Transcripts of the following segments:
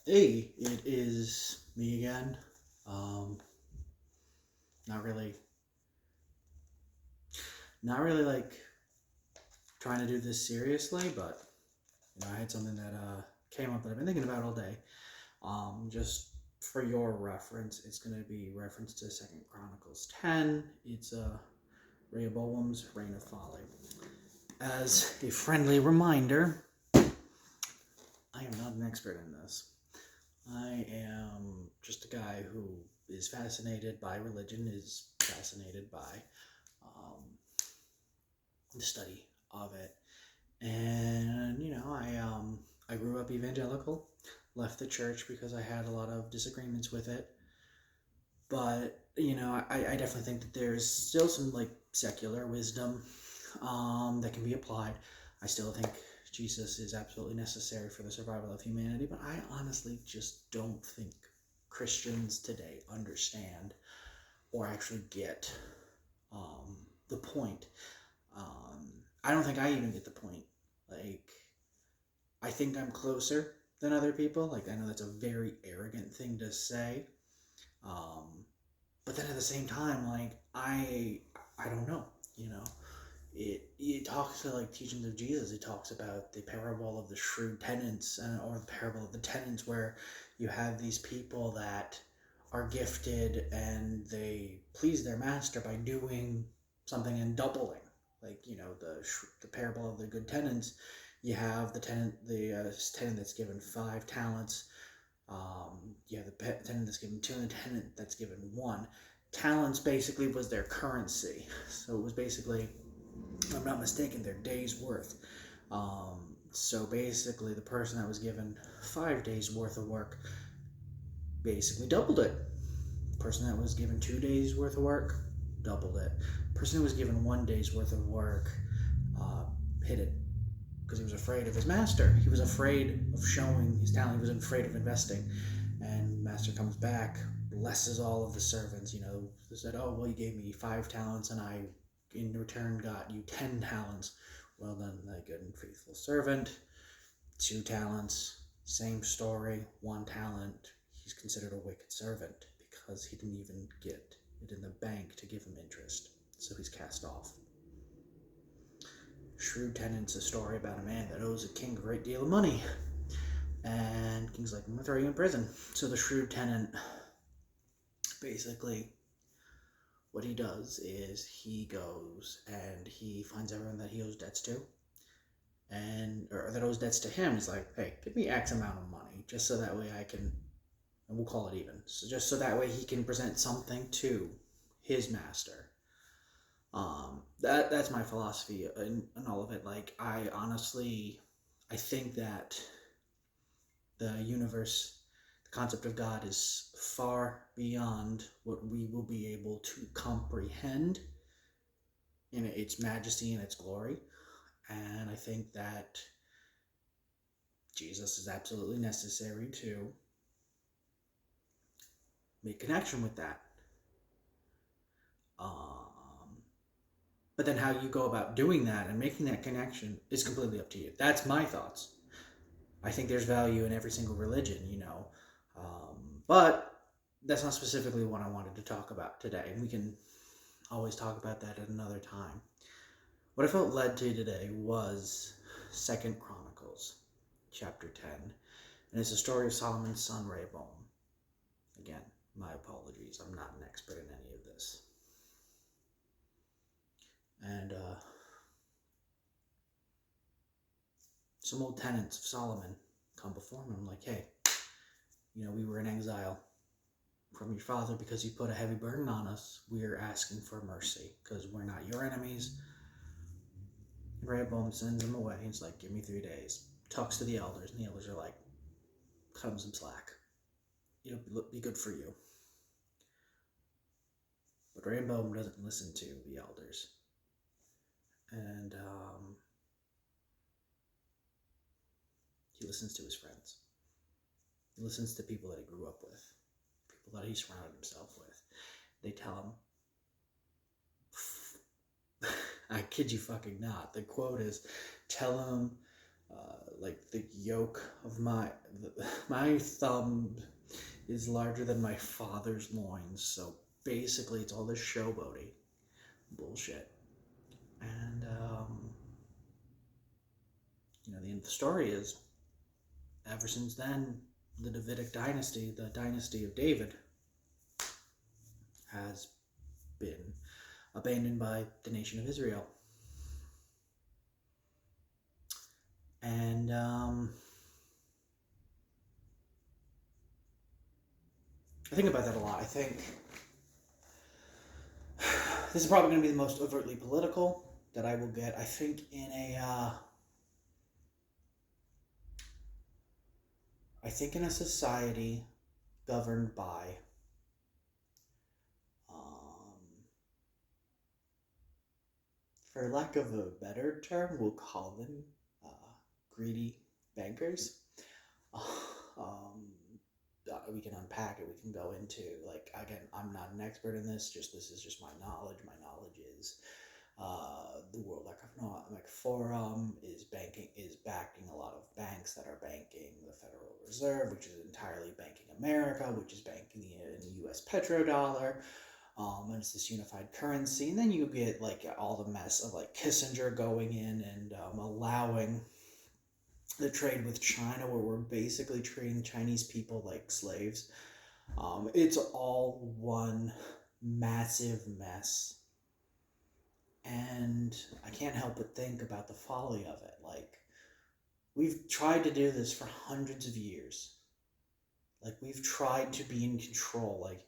Hey, it is me again. Um, not really, not really like trying to do this seriously, but I had something that came up that I've been thinking about all day. Just for your reference, it's going to be reference to Second Chronicles 10. It's Rehoboam's reign of folly. As a friendly reminder, I am not an expert in this. I am just a guy who is fascinated by religion, is fascinated by um, the study of it. And I grew up evangelical, left the church because I had a lot of disagreements with it. But I definitely think that there's still some like secular wisdom that can be applied. I still think Jesus is absolutely necessary for the survival of humanity, but I honestly just don't think Christians today understand or actually get the point. I don't think I even get the point. Like, I think I'm closer than other people. Like, I know that's a very arrogant thing to say. Um, but then at the same time, like, I don't know, you know. It talks to like teachings of Jesus. It talks about the parable of the shrewd tenants, or the parable of the tenants, where you have these people that are gifted and they please their master by doing something and doubling. Like the parable of the good tenants. You have the tenant that's given 5 talents. You have the tenant that's given 2 and the tenant that's given 1. Talents basically was their currency, so it was basically, if I'm not mistaken, their day's worth. So basically, the person that was given 5 days worth of work basically doubled it. The person that was given 2 days worth of work doubled it. The person who was given 1 day's worth of work hid it because he was afraid of his master. He was afraid of showing his talent. He was afraid of investing. And master comes back, blesses all of the servants. Said, "Oh well, you gave me 5 talents, and I, in return, got you 10 talents. Well done, thy good and faithful servant. 2 talents, same story. 1 talent. He's considered a wicked servant because he didn't even get it in the bank to give him interest. So he's cast off." Shrewd Tenant's a story about a man that owes a king a great deal of money. And King's like, "I'm gonna throw you in prison." So the shrewd tenant, basically, what he does is he goes and he finds everyone that he owes debts to, or that owes debts to him. He's like, "Hey, give me X amount of money, just so that way I can, and we'll call it even. So just so that way he can present something to his master." That's my philosophy in all of it. Like, I think that the universe, the concept of God, is far beyond what we will be able to comprehend in its majesty and its glory. And I think that Jesus is absolutely necessary to make connection with that. But then how you go about doing that and making that connection is completely up to you. That's my thoughts. I think there's value in every single religion. But that's not specifically what I wanted to talk about today. We can always talk about that at another time. What I felt led to today was Second Chronicles, chapter 10. And it's the story of Solomon's son, Rehoboam. Again, my apologies. I'm not an expert in any of this. And some old tenants of Solomon come before him. I'm like, "Hey, we were in exile from your father because you put a heavy burden on us. We're asking for mercy because we're not your enemies." Rehoboam sends him away. He's like, "Give me 3 days." Talks to the elders, and the elders are like, "Cut him some slack. It'll be good for you." But Rehoboam doesn't listen to the elders. And he listens to his friends. He listens to people that he grew up with, people that he surrounded himself with. They tell him, I kid you fucking not, the quote is, tell him like the yoke of my thumb is larger than my father's loins. So basically, it's all this showboating bullshit. And the end of the story is, ever since then, the Davidic dynasty, the dynasty of David, has been abandoned by the nation of Israel. And I think about that a lot. I think this is probably going to be the most overtly political that I will get. I think in a society governed by for lack of a better term, we'll call them greedy bankers. We can unpack it. We can go into, like, again, I'm not an expert in this. This is just my knowledge. My knowledge is the World Economic Forum is backing a lot of banks that are banking the Federal Reserve, which is entirely banking America, which is banking the U.S. petrodollar. And it's this unified currency. And then you get like all the mess of like Kissinger going in and allowing the trade with China, where we're basically treating Chinese people like slaves. It's all one massive mess. And I can't help but think about the folly of it. Like, we've tried to do this for hundreds of years. Like, we've tried to be in control. Like,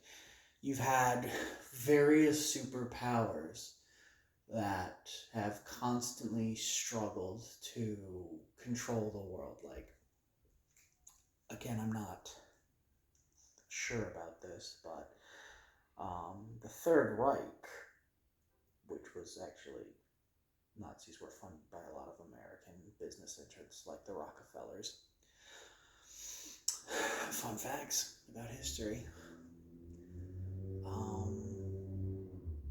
you've had various superpowers that have constantly struggled to control the world. Like, again, I'm not sure about this, but the Third Reich, which was actually, Nazis were funded by a lot of American business interests like the Rockefellers. Fun facts about history.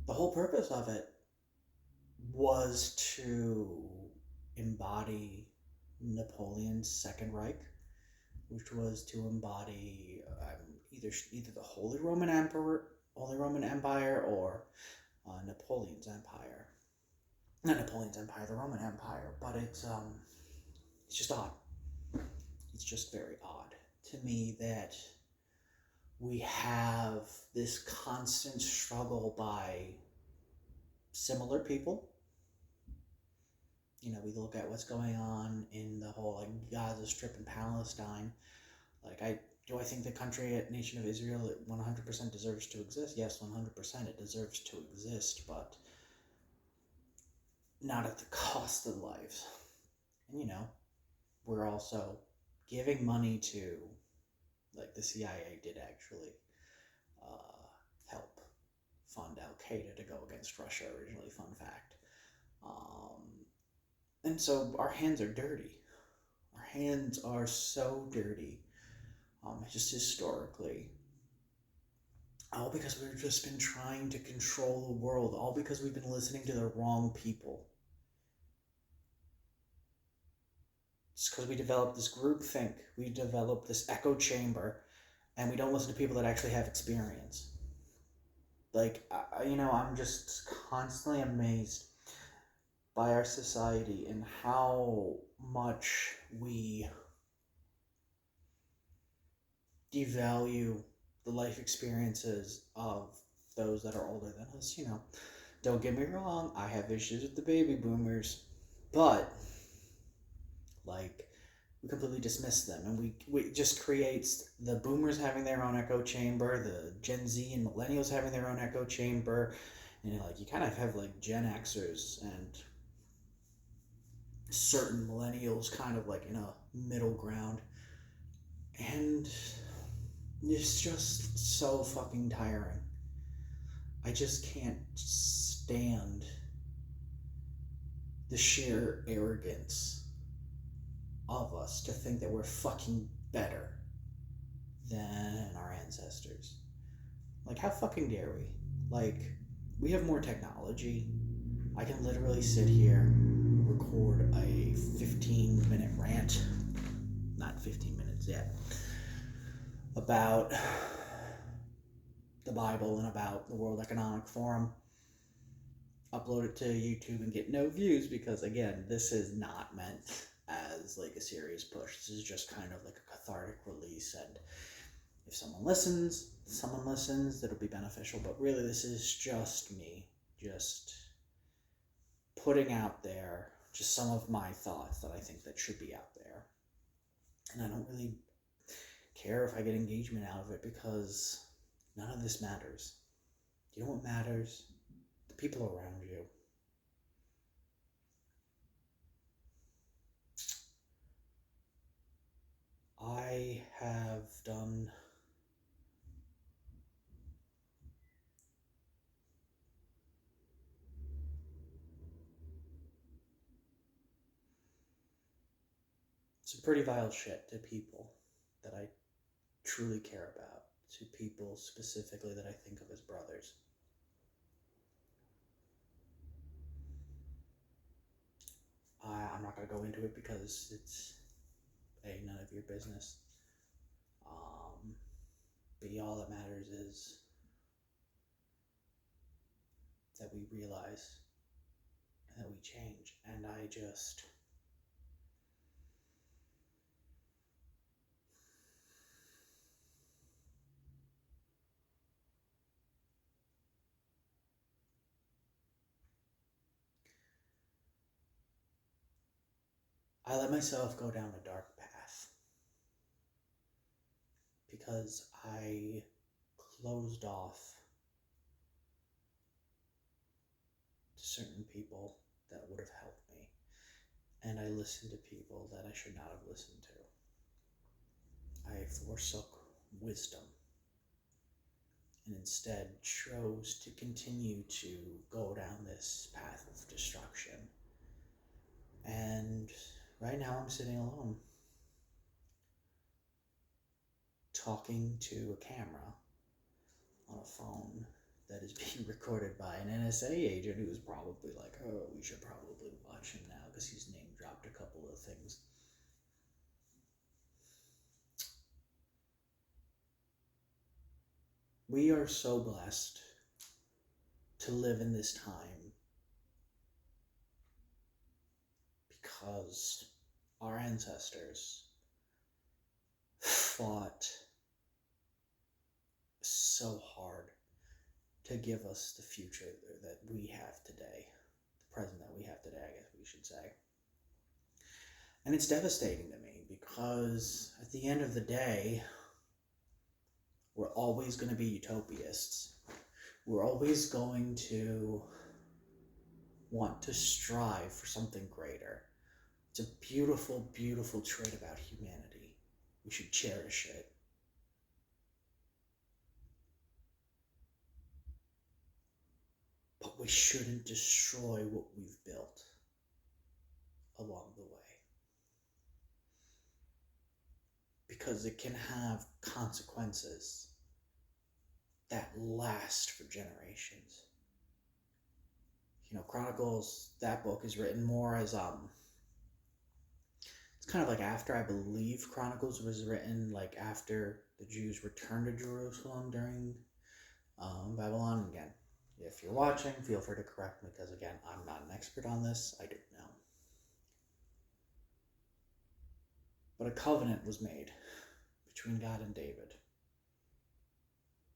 The whole purpose of it was to embody Napoleon's Second Reich, which was to embody either the Holy Roman Empire, or Napoleon's Empire. Not Napoleon's Empire, the Roman Empire. But it's just odd. It's just very odd to me that we have this constant struggle by similar people. We look at what's going on in the whole like Gaza Strip in Palestine. Like, do I think the country, nation of Israel, 100% deserves to exist? Yes, 100% it deserves to exist, but not at the cost of lives. And we're also giving money to, like, the CIA did actually help fund Al-Qaeda to go against Russia originally, fun fact. And so our hands are dirty. Our hands are so dirty, just historically. All because we've just been trying to control the world. All because we've been listening to the wrong people. It's because we developed this groupthink. We developed this echo chamber. And we don't listen to people that actually have experience. Like, I'm just constantly amazed by our society and how much we devalue the life experiences of those that are older than us. Don't get me wrong, I have issues with the baby boomers, but like, we completely dismiss them, and we just creates the boomers having their own echo chamber, the Gen Z and millennials having their own echo chamber, and like, you kind of have like Gen Xers and certain millennials kind of like in a middle ground, and it's just so fucking tiring. I just can't stand the sheer arrogance of us to think that we're fucking better than our ancestors. Like, how fucking dare we? Like, we have more technology. I can literally sit here, record a 15-minute rant, not 15 minutes yet, about the Bible and about the World Economic Forum. Upload it to YouTube and get no views because, again, this is not meant as like a serious push. This is just kind of like a cathartic release, and if someone listens, that'll be beneficial. But really, this is just me, just putting out there just some of my thoughts that I think that should be out there. And I don't really care if I get engagement out of it because none of this matters. You know what matters? The people around you. I have done some pretty vile shit to people that I truly care about, to people specifically that I think of as brothers. I'm not going to go into it because it's none of your business. But all that matters is that we realize and that we change. And I let myself go down a dark path because I closed off to certain people that would have helped me, and I listened to people that I should not have listened to. I forsook wisdom and instead chose to continue to go down this path of destruction. And right now I'm sitting alone, talking to a camera on a phone that is being recorded by an NSA agent who's probably like, oh, we should probably watch him now because he's name dropped a couple of things. We are so blessed to live in this time because our ancestors fought so hard to give us the future that we have today, the present that we have today, I guess we should say. And it's devastating to me because at the end of the day, we're always going to be utopists. We're always going to want to strive for something greater. It's a beautiful, beautiful trait about humanity. We should cherish it. But we shouldn't destroy what we've built along the way. Because it can have consequences that last for generations. You know, Chronicles, that book is written more as, it's kind of like after, I believe Chronicles was written like after the Jews returned to Jerusalem during Babylon. Again, if you're watching, feel free to correct me because, again, I'm not an expert on this. I don't know. But a covenant was made between God and David.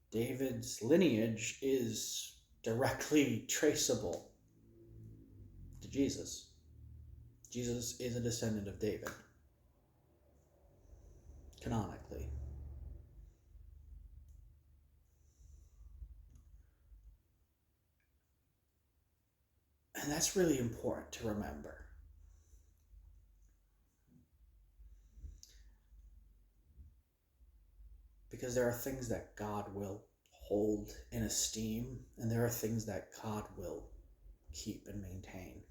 David's lineage is directly traceable to Jesus. Jesus is a descendant of David, canonically. And that's really important to remember. Because there are things that God will hold in esteem, and there are things that God will keep and maintain.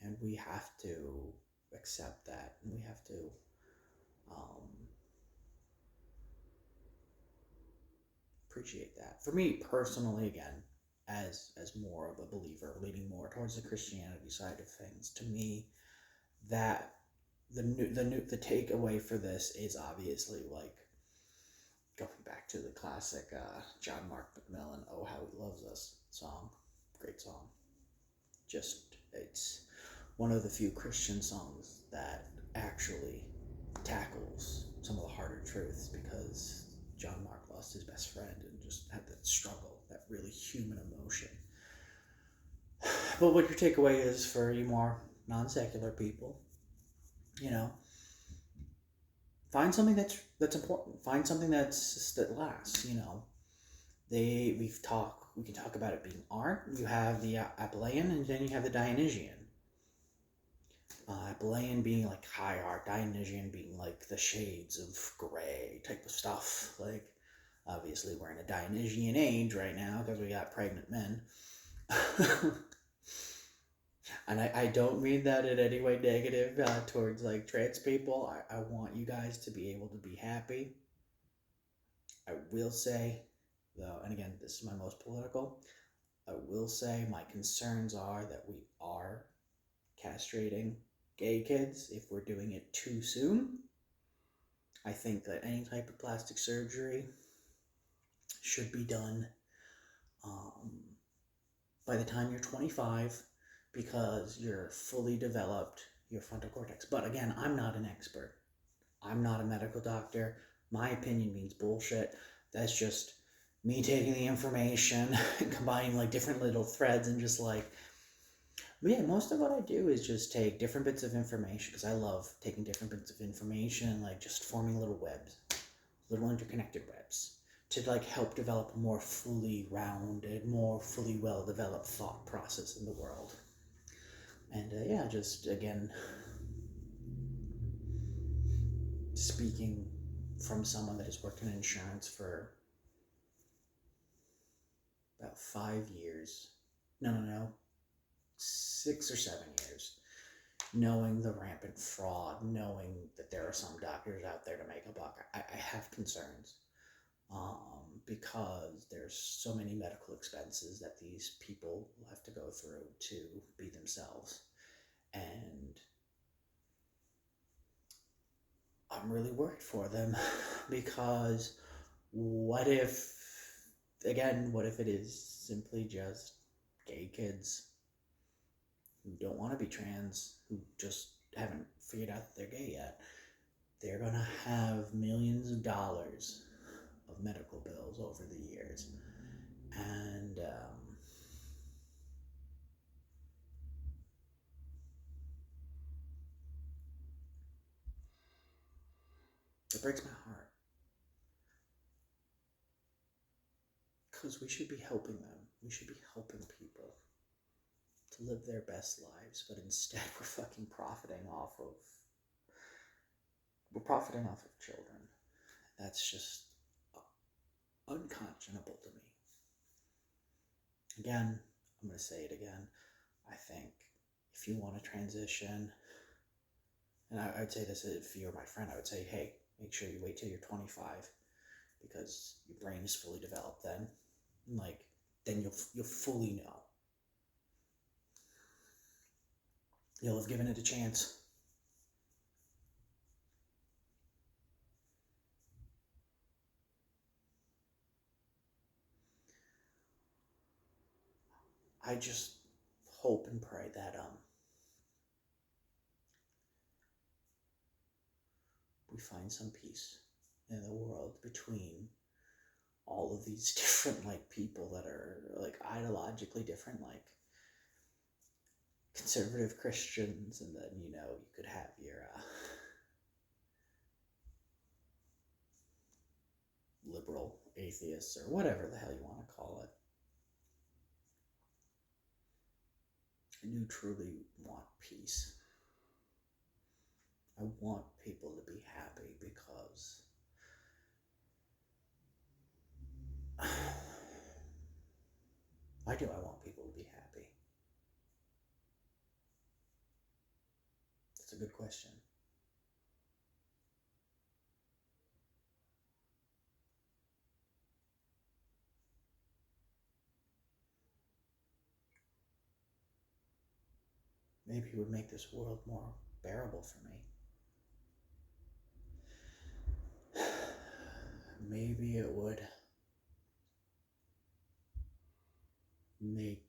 And we have to accept that, and we have to appreciate that. For me personally, again, as more of a believer, leaning more towards the Christianity side of things, to me, that the takeaway for this is obviously like going back to the classic John Mark McMillan, "Oh How He Loves Us" song. Great song. Just, it's one of the few Christian songs that actually tackles some of the harder truths, because John Mark lost his best friend and just had that struggle, that really human emotion. But what your takeaway is for you more non-secular people, find something that's important. Find something that lasts. We can talk about it being art. You have the Apolleian, and then you have the Dionysian. Apolleian being like high art, Dionysian being like the shades of gray type of stuff. Like, obviously we're in a Dionysian age right now because we got pregnant men. And I don't mean that in any way negative towards like trans people. I want you guys to be able to be happy. I will say, though, and again, this is my most political, I will say my concerns are that we are castrating gay kids if we're doing it too soon. I think that any type of plastic surgery should be done by the time you're 25, because you're fully developed your frontal cortex. But again, I'm not an expert. I'm not a medical doctor. My opinion means bullshit. That's just me taking the information and combining like different little threads and just like, but yeah, most of what I do is just take different bits of information, because I love taking different bits of information and like just forming little webs, little interconnected webs, to like help develop a more fully rounded, more fully well-developed thought process in the world. And yeah, just again, speaking from someone that has worked in insurance for about 5 years, no, 6 or 7 years, knowing the rampant fraud, knowing that there are some doctors out there to make a buck, I have concerns. Because there's so many medical expenses that these people will have to go through to be themselves. And I'm really worried for them, because what if it is simply just gay kids who don't want to be trans, who just haven't figured out that they're gay yet? They're going to have millions of dollars of medical bills over the years. And it breaks my heart, because we should be helping them. We should be helping people to live their best lives, but instead we're fucking profiting off of children. That's just unconscionable to me. Again, I'm going to say it again. I think if you want to transition, and I'd say this if you're my friend, I would say, hey, make sure you wait till you're 25, because your brain is fully developed then. Like, then you'll fully know. You'll have given it a chance. I just hope and pray that we find some peace in the world between all of these different like people that are like ideologically different, like conservative Christians, and then you could have your liberal atheists, or whatever the hell you want to call it. I do truly want peace. I want people to be happy, because why do I want people to be happy? That's a good question. maybe it would make this world more bearable for me. Maybe it would make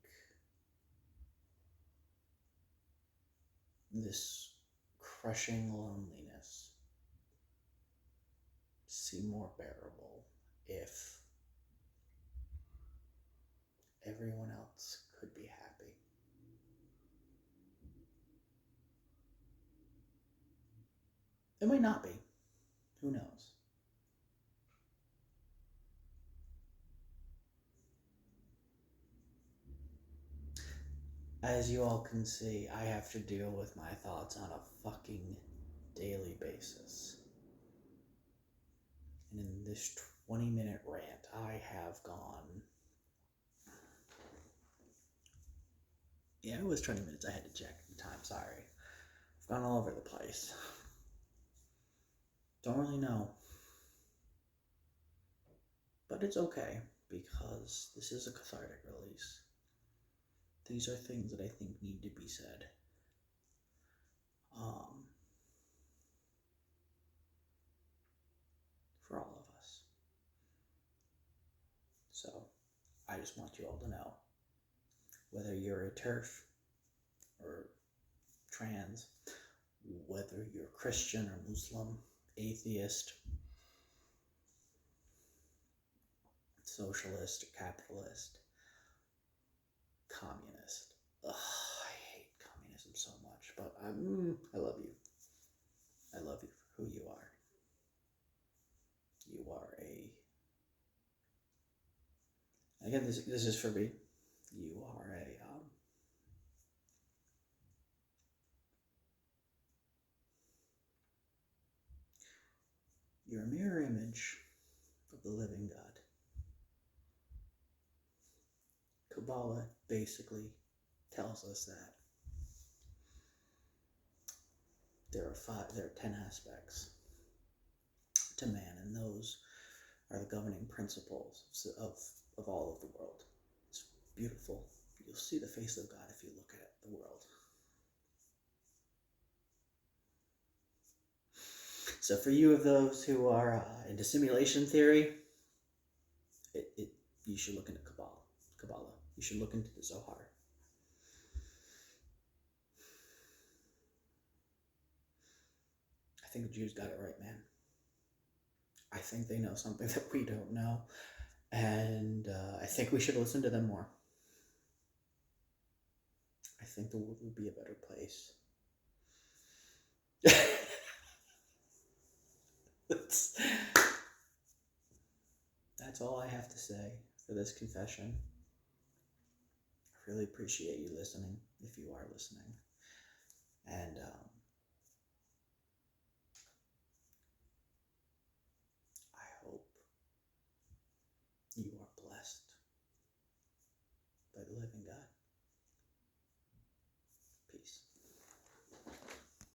this crushing loneliness seem more bearable if everyone else could be happy. It might not be. Who knows? As you all can see, I have to deal with my thoughts on a fucking daily basis. And in this 20-minute rant, I have gone... Yeah, it was 20 minutes. I had to check the time, sorry. I've gone all over the place. Don't really know. But it's okay, because this is a cathartic release. These are things that I think need to be said. For all of us. So, I just want you all to know, whether you're a TERF or trans, whether you're Christian or Muslim, atheist, socialist or capitalist, communist. Ugh, I hate communism so much, but I love you. I love you for who you are. You are again, this is for me. You are you're a mirror image of the living God. Kabbalah basically tells us that there are 10 aspects to man, and those are the governing principles of all of the world. It's beautiful. You'll see the face of God if you look at the world. So for you of those who are into simulation theory, you should look into Kabbalah. You should look into the Zohar. I think the Jews got it right, man. I think they know something that we don't know, and I think we should listen to them more. I think the world would be a better place. That's all I have to say for this confession. I really appreciate you listening, if you are listening.